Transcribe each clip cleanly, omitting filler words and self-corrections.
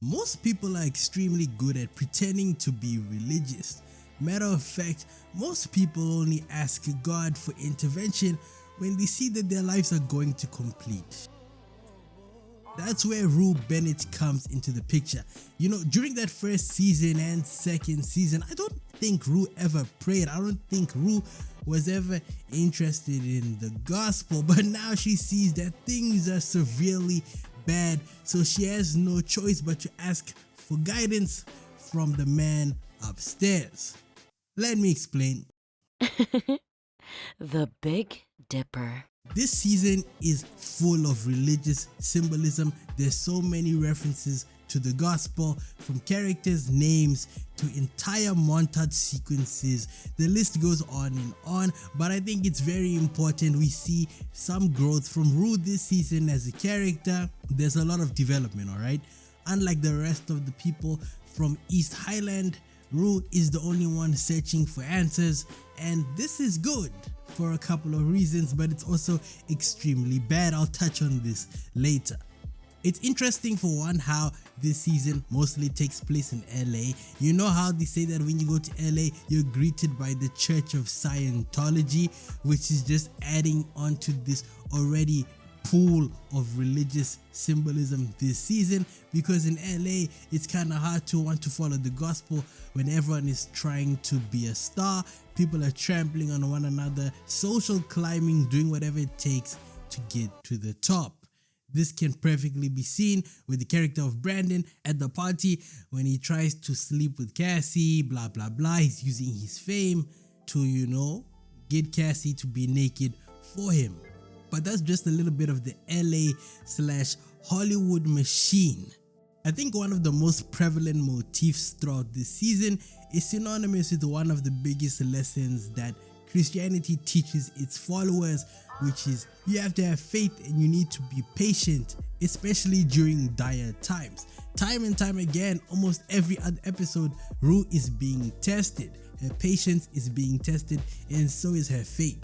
Most people are extremely good at pretending to be religious. Matter of fact, most people only ask God for intervention when they see that their lives are going to complete. That's where Rue Bennett comes into the picture. You know, during that first season and second season, I don't think Rue ever prayed. I don't think Rue was ever interested in the gospel, but now she sees that things are severely bad, so she has no choice but to ask for guidance from the man upstairs. Let me explain. The Big Dipper. This season is full of religious symbolism. There's so many references to the gospel, from characters' names to entire montage sequences. The list goes on and on, but I think it's very important we see some growth from Rue this season as a character. There's a lot of development, alright? Unlike the rest of the people from East Highland, Rue is the only one searching for answers, and this is good for a couple of reasons, but it's also extremely bad. I'll touch on this later. It's interesting, for one, how this season mostly takes place in LA. You know how they say that when you go to LA, you're greeted by the Church of Scientology, which is just adding on to this already pool of religious symbolism this season, because in LA it's kind of hard to want to follow the gospel when everyone is trying to be a star. People are trampling on one another, social climbing, doing whatever it takes to get to the top. This can perfectly be seen with the character of Brandon at the party when he tries to sleep with Cassie, blah blah blah. He's using his fame to, you know, get Cassie to be naked for him. But that's just a little bit of the LA/Hollywood machine. I think one of the most prevalent motifs throughout this season is synonymous with one of the biggest lessons that Christianity teaches its followers, which is you have to have faith and you need to be patient, especially during dire times. Time and time again, almost every other episode, Rue is being tested. Her patience is being tested, and so is her faith.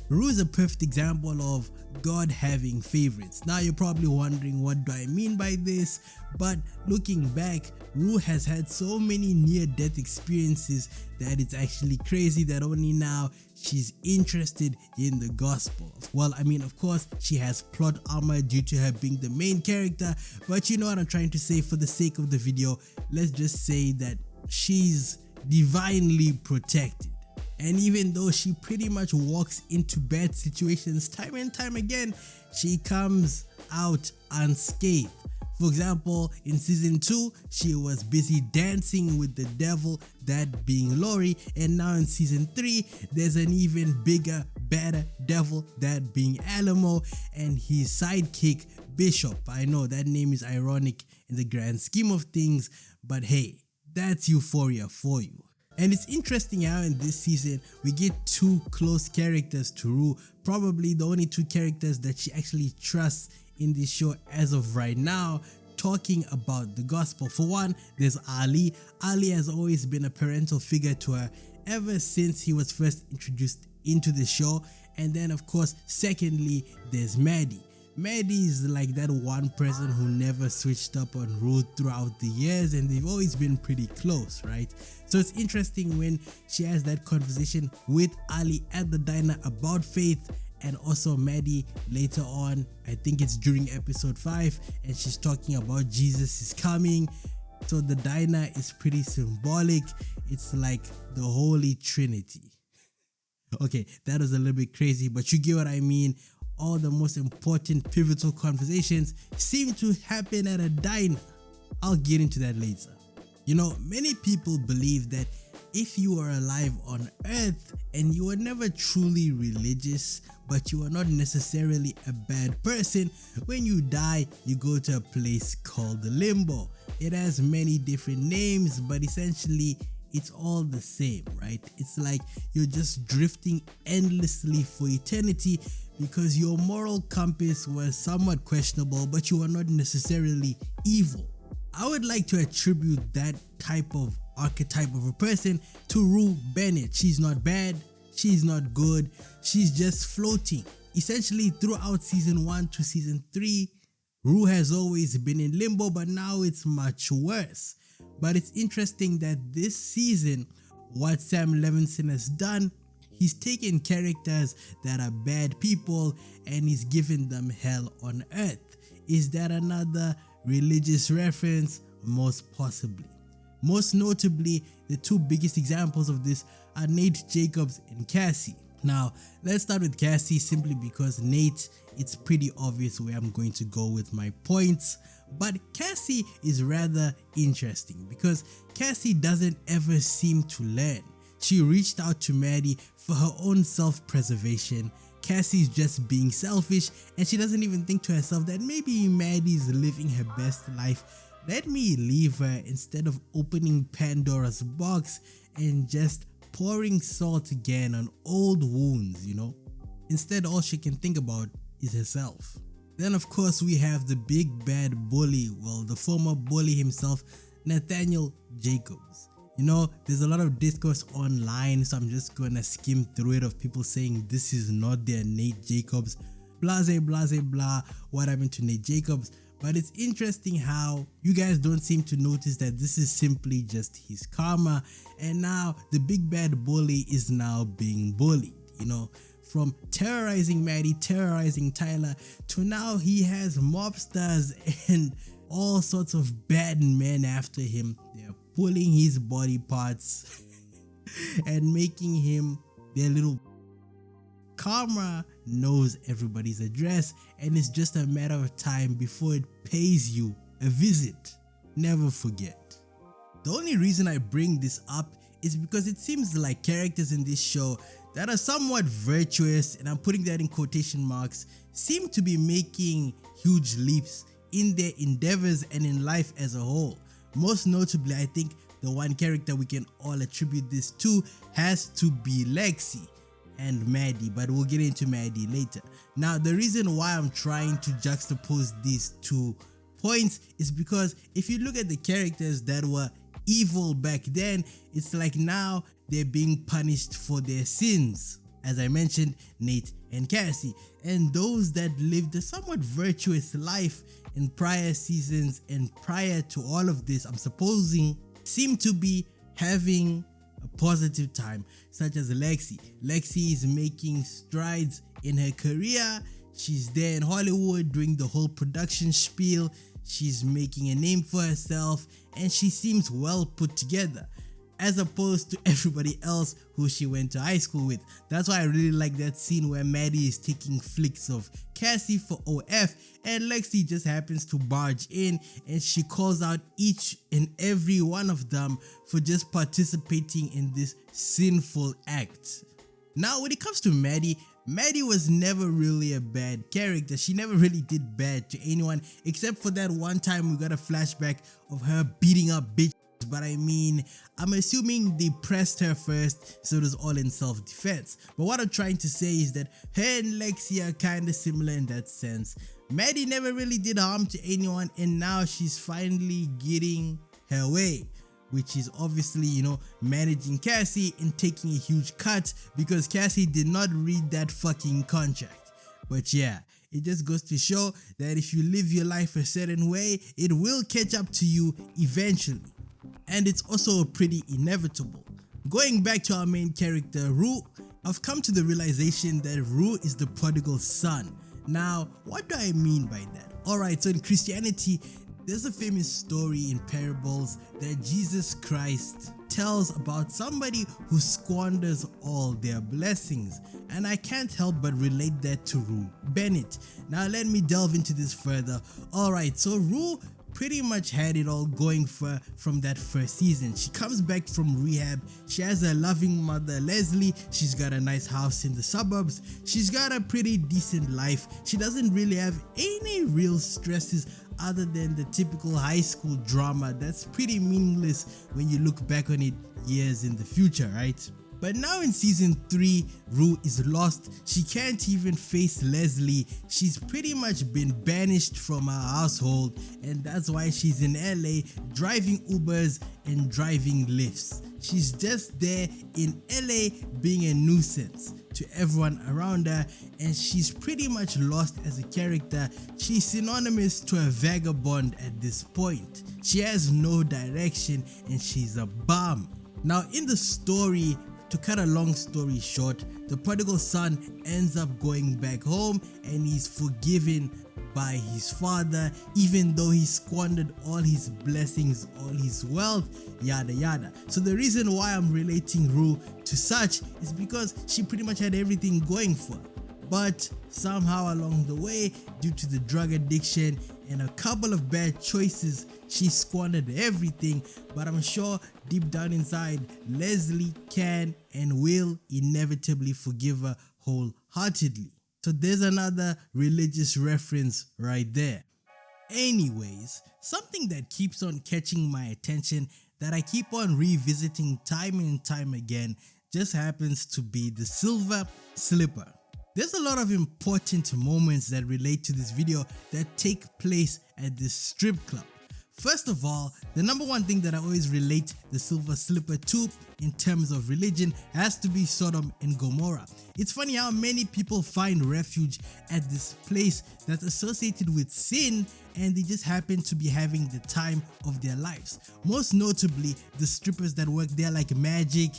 Rue is a perfect example of God having favorites. Now you're probably wondering, what do I mean by this? But looking back, Rue has had so many near-death experiences that it's actually crazy that only now she's interested in the gospel. Well, I mean, of course, she has plot armor due to her being the main character, but you know what I'm trying to say. For the sake of the video, let's just say that she's divinely protected. And even though she pretty much walks into bad situations time and time again, she comes out unscathed. For example, in season 2, she was busy dancing with the devil, that being Lori, and now in season 3, there's an even bigger, badder devil, that being Alamo, and his sidekick, Bishop. I know that name is ironic in the grand scheme of things, but hey, that's Euphoria for you. And it's interesting how in this season we get two close characters to Rue, probably the only two characters that she actually trusts in this show as of right now, talking about the gospel. For one, there's Ali. Ali has always been a parental figure to her ever since he was first introduced into the show. And then of course, secondly, there's Maddy. Maddy is like that one person who never switched up on Rue throughout the years, and they've always been pretty close, right? So it's interesting when she has that conversation with Ali at the diner about faith, and also Maddy later on, I think it's during episode 5, and she's talking about Jesus is coming. So the diner is pretty symbolic. It's like the Holy Trinity. Okay, that was a little bit crazy, but you get what I mean. All the most important pivotal conversations seem to happen at a diner. I'll get into that later. You know, many people believe that if you are alive on earth and you are never truly religious, but you are not necessarily a bad person, when you die, you go to a place called the limbo. It has many different names, but essentially it's all the same, right? It's like you're just drifting endlessly for eternity because your moral compass was somewhat questionable, but you are not necessarily evil. I would like to attribute that type of archetype of a person to Rue Bennett. She's not bad, She's not good, she's just floating. Essentially, throughout season 1 to season 3, Rue has always been in limbo, but now it's much worse. But it's interesting that this season, what Sam Levinson has done, he's taken characters that are bad people and he's given them hell on earth. Is that another religious reference? Most possibly. Most notably, the two biggest examples of this are Nate Jacobs and Cassie. Now, let's start with Cassie simply because Nate, it's pretty obvious where I'm going to go with my points. But Cassie is rather interesting because Cassie doesn't ever seem to learn. She reached out to Maddy for her own self-preservation. Cassie's just being selfish and she doesn't even think to herself that maybe Maddy's living her best life. Let me leave her instead of opening Pandora's box and just pouring salt again on old wounds, you know. Instead, all she can think about is herself. Then of course we have the big bad bully, well, the former bully himself, Nathaniel Jacobs. You know, there's a lot of discourse online, so I'm just gonna skim through it of people saying this is not their Nate Jacobs, blase blase blah, what happened to Nate Jacobs. But it's interesting how you guys don't seem to notice that this is simply just his karma, and now the big bad bully is now being bullied, you know. From terrorizing Maddy, terrorizing Tyler, to now he has mobsters and all sorts of bad men after him. They're pulling his body parts and making him their little. Karma knows everybody's address, and it's just a matter of time before it pays you a visit. Never forget. The only reason I bring this up is because it seems like characters in this show that are somewhat virtuous, and I'm putting that in quotation marks, seem to be making huge leaps in their endeavors and in life as a whole. Most notably, I think the one character we can all attribute this to has to be Lexi and Maddy, but we'll get into Maddy later. Now, the reason why I'm trying to juxtapose these 2 points is because if you look at the characters that were evil back then, it's like now they're being punished for their sins. As I mentioned, Nate and Cassie, and those that lived a somewhat virtuous life in prior seasons and prior to all of this, I'm supposing, seem to be having a positive time, such as Lexi. Lexi is making strides in her career. She's there in Hollywood doing the whole production spiel. She's making a name for herself and she seems well put together, as opposed to everybody else who she went to high school with. That's why I really like that scene where Maddy is taking flicks of Cassie for OF and Lexi just happens to barge in and she calls out each and every one of them for just participating in this sinful act. Now, when it comes to Maddy, Maddy was never really a bad character. She never really did bad to anyone, except for that one time we got a flashback of her beating up bitches. But I mean, I'm assuming they pressed her first, so it was all in self-defense. But what I'm trying to say is that her and Lexi are kinda similar in that sense. Maddy never really did harm to anyone and now she's finally getting her way, which is obviously, you know, managing Cassie and taking a huge cut because Cassie did not read that fucking contract. But yeah, it just goes to show that if you live your life a certain way, it will catch up to you eventually. And it's also pretty inevitable. Going back to our main character, Rue, I've come to the realization that Rue is the prodigal son. Now, what do I mean by that? Alright, so in Christianity, there's a famous story in parables that Jesus Christ tells about somebody who squanders all their blessings, and I can't help but relate that to Rue Bennett. Now let me delve into this further. Alright, so Rue pretty much had it all going for her from that first season. She comes back from rehab, she has a loving mother Leslie, she's got a nice house in the suburbs, she's got a pretty decent life, she doesn't really have any real stresses other than the typical high school drama that's pretty meaningless when you look back on it years in the future, right? But now in season 3, Rue is lost. She can't even face Leslie. She's pretty much been banished from her household, and that's why she's in LA driving Ubers and driving Lyfts. She's just there in LA being a nuisance to everyone around her, and she's pretty much lost as a character. She's synonymous to a vagabond at this point. She has no direction and she's a bum. Now in the story, to cut a long story short, the prodigal son ends up going back home and he's forgiven by his father, even though he squandered all his blessings, all his wealth, yada yada. So the reason why I'm relating Rue to such is because she pretty much had everything going for her. But somehow along the way, due to the drug addiction and a couple of bad choices, she squandered everything. But I'm sure deep down inside, Leslie can and will inevitably forgive her wholeheartedly. So there's another religious reference right there. Anyways, something that keeps on catching my attention, that I keep on revisiting time and time again, just happens to be the silver slipper. There's a lot of important moments that relate to this video that take place at this strip club. First of all, the number one thing that I always relate the silver slipper to in terms of religion has to be Sodom and Gomorrah. It's funny how many people find refuge at this place that's associated with sin, and they just happen to be having the time of their lives. Most notably, the strippers that work there like Magic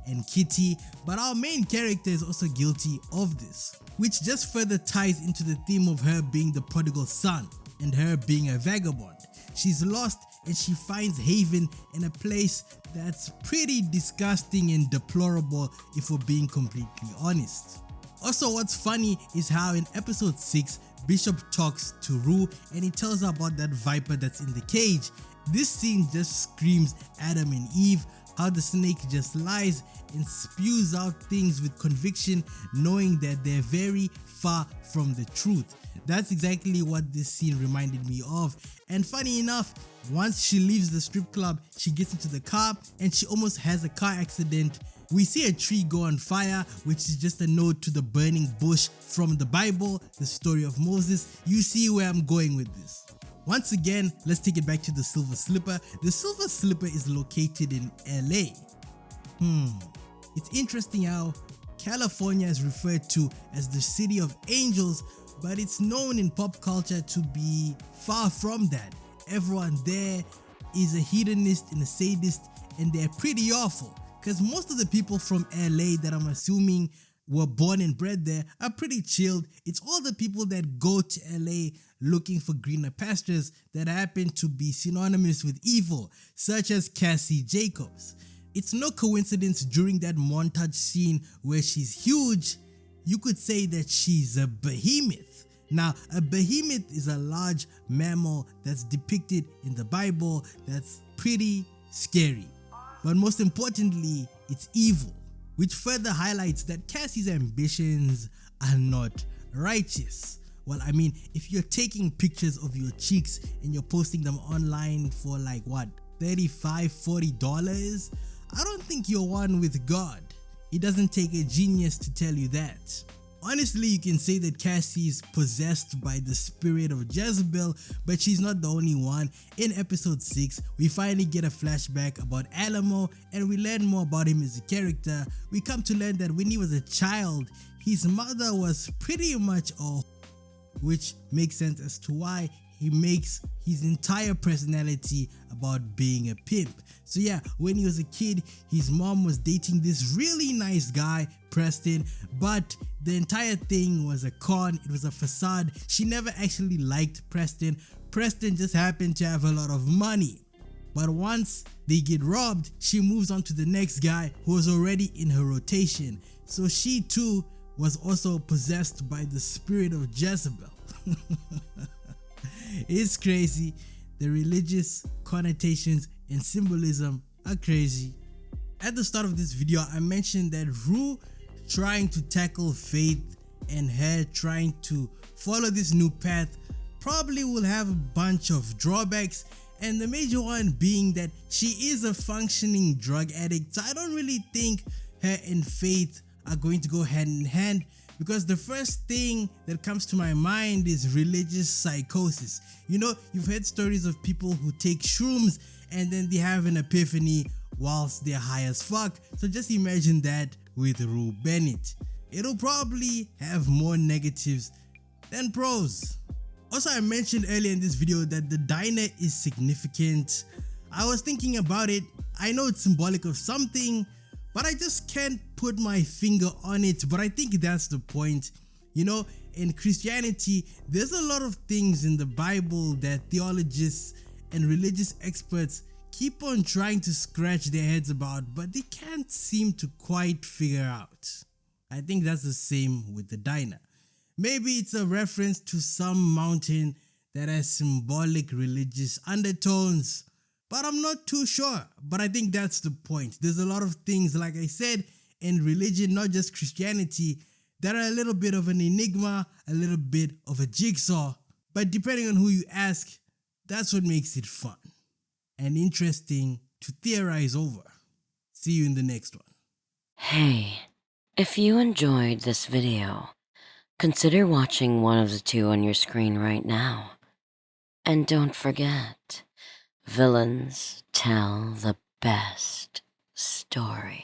and Kitty, but our main character is also guilty of this, which just further ties into the theme of her being the prodigal son and her being a vagabond. She's lost and she finds haven in a place that's pretty disgusting and deplorable, if we're being completely honest. Also, what's funny is how in episode 6, Bishop talks to Rue and he tells her about that viper that's in the cage. This scene just screams Adam and Eve, how the snake just lies and spews out things with conviction, knowing that they're very far from the truth. That's exactly what this scene reminded me of. And funny enough, once she leaves the strip club, she gets into the car and she almost has a car accident. We see a tree go on fire, which is just a nod to the burning bush from the Bible, the story of Moses. You see where I'm going with this. Once again, let's take it back to the silver slipper. The silver slipper is located in LA. It's interesting how California is referred to as the city of angels, but it's known in pop culture to be far from that. Everyone there is a hedonist and a sadist, and they're pretty awful, because most of the people from LA that I'm assuming were born and bred there are pretty chilled. It's all the people that go to LA looking for greener pastures that happen to be synonymous with evil, such as Cassie Jacobs. It's no coincidence during that montage scene where she's huge, you could say that she's a behemoth. Now, a behemoth is a large mammal that's depicted in the Bible that's pretty scary. But most importantly, it's evil, which further highlights that Cassie's ambitions are not righteous. Well, I mean, if you're taking pictures of your cheeks and you're posting them online for like what, $35-$40, I don't think you're one with God. It doesn't take a genius to tell you that. Honestly, you can say that Cassie is possessed by the spirit of Jezebel, but she's not the only one. In episode 6, we finally get a flashback about Alamo and we learn more about him as a character. We come to learn that when he was a child, his mother was pretty much a, which makes sense as to why he makes his entire personality about being a pimp. So yeah, when he was a kid, his mom was dating this really nice guy, Preston, but the entire thing was a con, it was a facade. She never actually liked Preston. Preston just happened to have a lot of money. But once they get robbed, she moves on to the next guy who was already in her rotation. So she too was also possessed by the spirit of Jezebel. It's crazy. The religious connotations and symbolism are crazy. At the start of this video, I mentioned that Rue trying to tackle faith and her trying to follow this new path probably will have a bunch of drawbacks, and the major one being that she is a functioning drug addict. So I don't really think her and faith are going to go hand in hand, because the first thing that comes to my mind is religious psychosis. You know, you've heard stories of people who take shrooms and then they have an epiphany, whilst they're high as fuck. So just imagine that with Rue Bennett. It'll probably have more negatives than pros. Also, I mentioned earlier in this video that the diner is significant. I was thinking about it. I know it's symbolic of something, but I just can't put my finger on it. But I think that's the point. You know, in Christianity, there's a lot of things in the Bible that theologists and religious experts keep on trying to scratch their heads about, but they can't seem to quite figure out. I think that's the same with the diner. Maybe it's a reference to some mountain that has symbolic religious undertones, but I'm not too sure. But I think that's the point. There's a lot of things, like I said, in religion, not just Christianity, that are a little bit of an enigma, a little bit of a jigsaw. But depending on who you ask, that's what makes it fun and interesting to theorize over. See you in the next one. Hey, if you enjoyed this video, consider watching one of the two on your screen right now. And don't forget, villains tell the best stories.